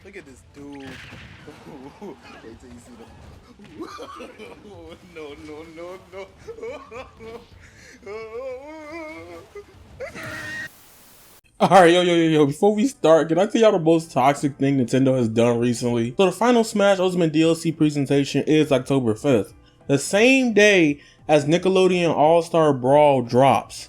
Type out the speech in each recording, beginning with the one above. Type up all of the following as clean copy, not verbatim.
Look at this dude. Wait till you see the. No, no, no, no. Alright, yo, before we start, can I tell y'all the most toxic thing Nintendo has done recently? So the final Smash Ultimate DLC presentation is October 5th, the same day as Nickelodeon All-Star Brawl drops.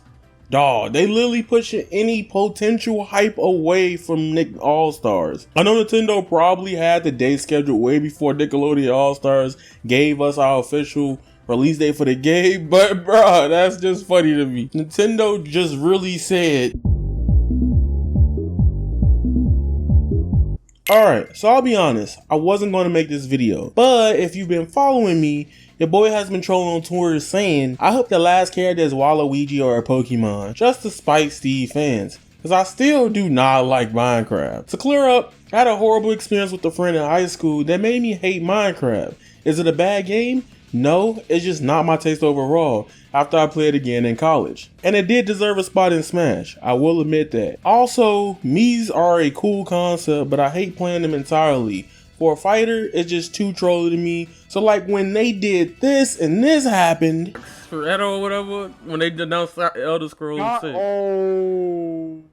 Dawg, they literally pushing any potential hype away from Nick All-Stars. I know Nintendo probably had the day scheduled way before Nickelodeon All-Stars gave us our official release date for the game, but bruh, that's just funny to me. Nintendo just really said, alright, so I'll be honest, I wasn't going to make this video, but if you've been following me, your boy has been trolling on Twitter saying, I hope the last character is Waluigi or a Pokemon, just to spite Steve fans, because I still do not like Minecraft. To clear up, I had a horrible experience with a friend in high school that made me hate Minecraft. Is it a bad game? No, it's just not my taste overall after I played again in college. And it did deserve a spot in Smash, I will admit that. Also, Miis are a cool concept, but I hate playing them entirely. For a fighter, it's just too trolly to me. So like when they did this and this happened, for Edo or whatever, when they denounced Elder Scrolls 6. Oh.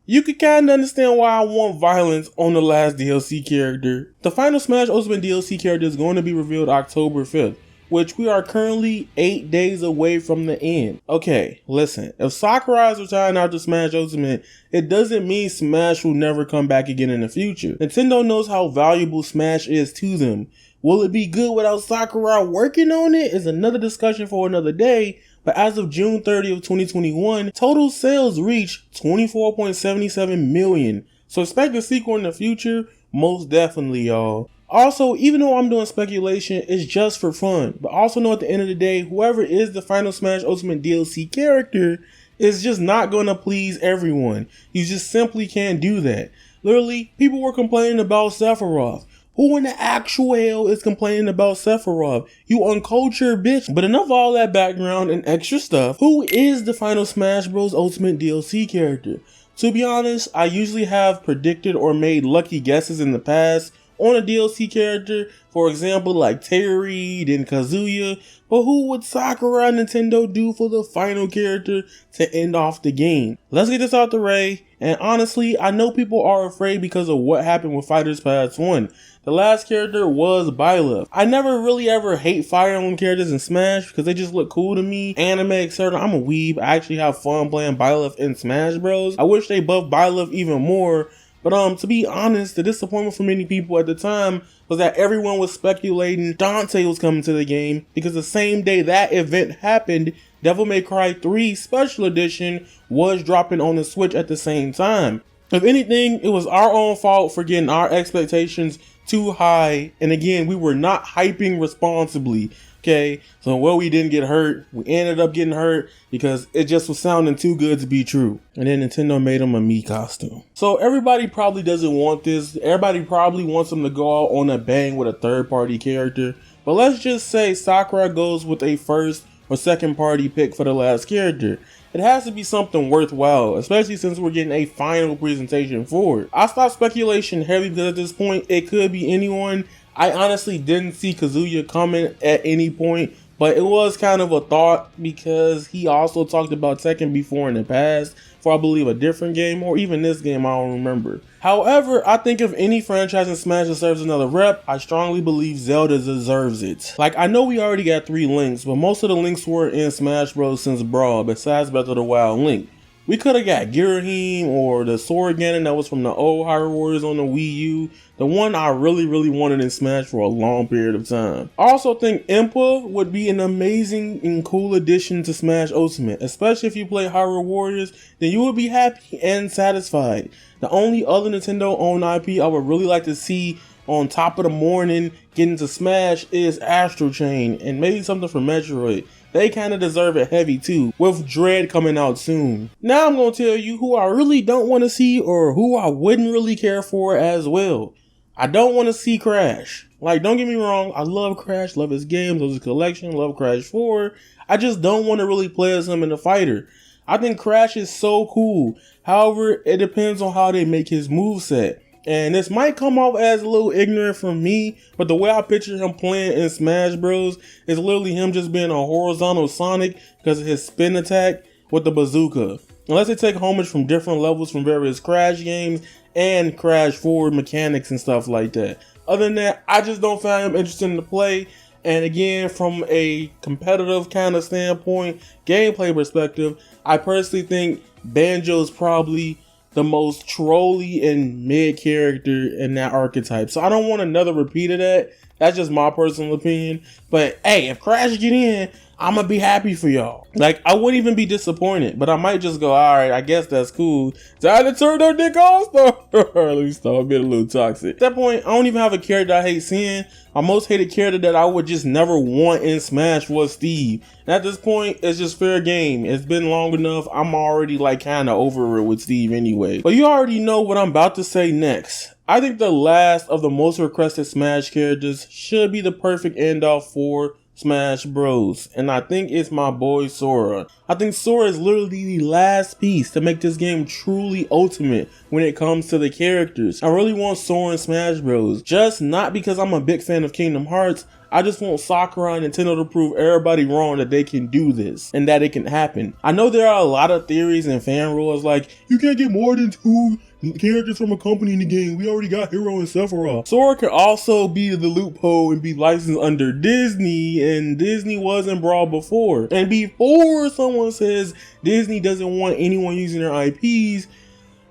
You can kinda understand why I want violence on the last DLC character. The final Smash Ultimate DLC character is going to be revealed October 5th, which we are currently 8 days away from the end. Okay, listen, if Sakurai is retiring after Smash Ultimate, it doesn't mean Smash will never come back again in the future. Nintendo knows how valuable Smash is to them. Will it be good without Sakurai working on it is another discussion for another day. But as of June 30th, 2021, total sales reached 24.77 million. So expect a sequel in the future, most definitely, y'all. Also, even though I'm doing speculation, it's just for fun. But also know at the end of the day, whoever is the final Smash Ultimate DLC character is just not going to please everyone. You just simply can't do that. Literally, people were complaining about Sephiroth. Who in the actual hell is complaining about Sephiroth? You uncultured bitch. But enough of all that background and extra stuff. Who is the final Smash Bros. Ultimate DLC character? To be honest, I usually have predicted or made lucky guesses in the past on a DLC character. For example, like Terry, then Kazuya. But who would Sakurai Nintendo do for the final character to end off the game? Let's get this out the way. And honestly, I know people are afraid because of what happened with Fighters Pass 1. The last character was Byleth. I never really ever hate Fire Emblem characters in Smash because they just look cool to me. Anime, etc. I'm a weeb. I actually have fun playing Byleth in Smash Bros. I wish they buffed Byleth even more. But to be honest, the disappointment for many people at the time was that everyone was speculating Dante was coming to the game because the same day that event happened, Devil May Cry 3 Special Edition was dropping on the Switch at the same time. If anything, it was our own fault for getting our expectations too high, and again, we were not hyping responsibly. Okay, so we didn't get hurt, we ended up getting hurt because it just was sounding too good to be true. And then Nintendo made him a Mii costume. So everybody probably doesn't want this. Everybody probably wants them to go out on a bang with a third-party character. But let's just say Sakurai goes with a first or second party pick for the last character. It has to be something worthwhile, especially since we're getting a final presentation for it. I stopped speculation heavy because at this point, it could be anyone. I honestly didn't see Kazuya coming at any point, but it was kind of a thought because he also talked about Tekken before in the past for I believe a different game or even this game, I don't remember. However, I think if any franchise in Smash deserves another rep, I strongly believe Zelda deserves it. Like, I know we already got 3 links, but most of the links were in Smash Bros. Since Brawl, besides Breath of the Wild Link. We could have got Girahim or the Sword Ganon that was from the old Hyrule Warriors on the Wii U. The one I really wanted in Smash for a long period of time. I also think Impa would be an amazing and cool addition to Smash Ultimate. Especially if you play Hyrule Warriors, then you would be happy and satisfied. The only other Nintendo-owned IP I would really like to see on top of the morning getting to Smash is Astral Chain and maybe something from Metroid. They kind of deserve it heavy too, with Dread coming out soon. Now I'm going to tell you who I really don't want to see or who I wouldn't really care for as well. I don't want to see Crash. Like, don't get me wrong, I love Crash, love his games, love his collection, love Crash 4. I just don't want to really play as him in the fighter. I think Crash is so cool. However, it depends on how they make his moveset. And this might come off as a little ignorant from me, but the way I picture him playing in Smash Bros. Is literally him just being a horizontal Sonic because of his spin attack with the bazooka. Unless they take homage from different levels from various Crash games and Crash 4 mechanics and stuff like that. Other than that, I just don't find him interesting to play. And again, from a competitive kind of standpoint, gameplay perspective, I personally think Banjo is probably the most trolly and mid character in that archetype. So I don't want another repeat of that. That's just my personal opinion. But hey, if Crash get in, I'm gonna be happy for y'all. Like, I wouldn't even be disappointed, but I might just go, alright, I guess that's cool. Time to turn that dick off, though. Let me stop being a little toxic. At that point, I don't even have a character I hate seeing. My most hated character that I would just never want in Smash was Steve. And at this point, it's just fair game. It's been long enough. I'm already like kind of over it with Steve anyway. But you already know what I'm about to say next. I think the last of the most requested Smash characters should be the perfect end off for Smash Bros. And I think it's my boy Sora. I think Sora is literally the last piece to make this game truly ultimate when it comes to the characters. I really want Sora in Smash Bros. Just not because I'm a big fan of Kingdom Hearts. I just want Sakurai and Nintendo to prove everybody wrong that they can do this and that it can happen. I know there are a lot of theories and fan rules like, you can't get more than 2 characters from a company in the game. We already got Hero and Sephiroth. Sora can also be the loophole and be licensed under Disney, and Disney wasn't Brawl before. And before someone says Disney doesn't want anyone using their IPs,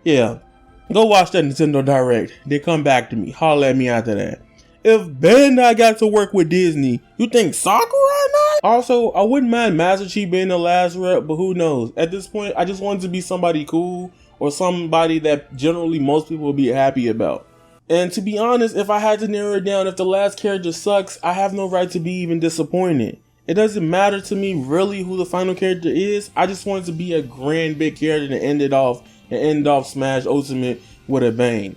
yeah, go watch that Nintendo Direct. Then come back to me. Holler at me after that. If Bandai got to work with Disney, you think Sakurai not? Also, I wouldn't mind Master Chief being the last rep, but who knows? At this point, I just want it to be somebody cool or somebody that generally most people will be happy about. And to be honest, if I had to narrow it down, if the last character sucks, I have no right to be even disappointed. It doesn't matter to me really who the final character is. I just want it to be a grand big character to end off Smash Ultimate with a bang.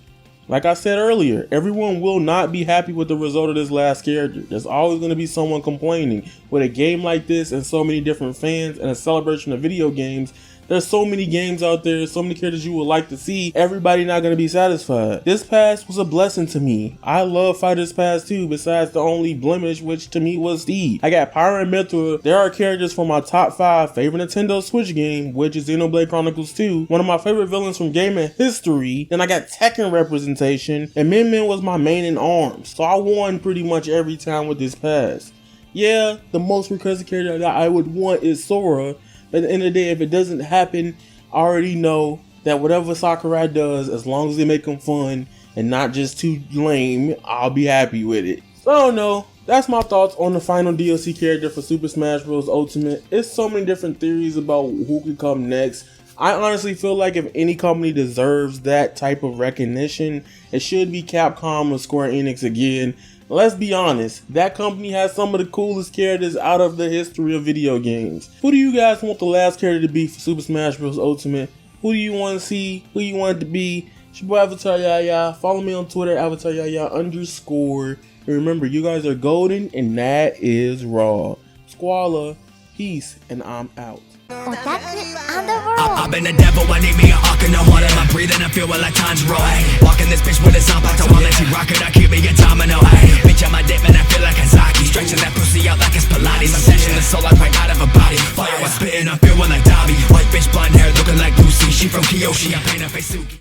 Like I said earlier, everyone will not be happy with the result of this last character. There's always going to be someone complaining. With a game like this and so many different fans and a celebration of video games, there's so many games out there, so many characters you would like to see, everybody not going to be satisfied. This pass was a blessing to me. I love Fighters Pass 2 besides the only blemish, which to me was Steve. I got Pyra and Mythra. There are characters from my top 5 favorite Nintendo Switch game, which is Xenoblade Chronicles 2, one of my favorite villains from gaming history. Then I got Tekken representation, and Min Min was my main in ARMS, so I won pretty much every time with this pass. Yeah, the most requested character that I would want is Sora. But at the end of the day, if it doesn't happen, I already know that whatever Sakurai does, as long as they make them fun and not just too lame, I'll be happy with it. So I don't know. That's my thoughts on the final DLC character for Super Smash Bros. Ultimate. It's so many different theories about who could come next. I honestly feel like if any company deserves that type of recognition, it should be Capcom or Square Enix again. Let's be honest, that company has some of the coolest characters out of the history of video games. Who do you guys want the last character to be for Super Smash Bros. Ultimate? Who do you want to see? Who you want it to be? It's your boy Avataryaya. Follow me on Twitter, avataryayaTV_. And remember, you guys are golden, and that is raw. Squalla, peace, and I'm out. I've been the devil, I need me an arc in the water. I'm breathing, I feel like Tanjiro. Walking this bitch with a Zapato, I'll let you rock it, I keep me a domino. Bitch, on my dip, man, I feel like Kazaki. Stretching that pussy out like it's Pilates. I'm snatching the soul like right out of a body. Fire, I'm spitting, I'm feeling like Dobby. White bitch, blonde hair, looking like Lucy. She from Kyoshi, I paint her face Suki.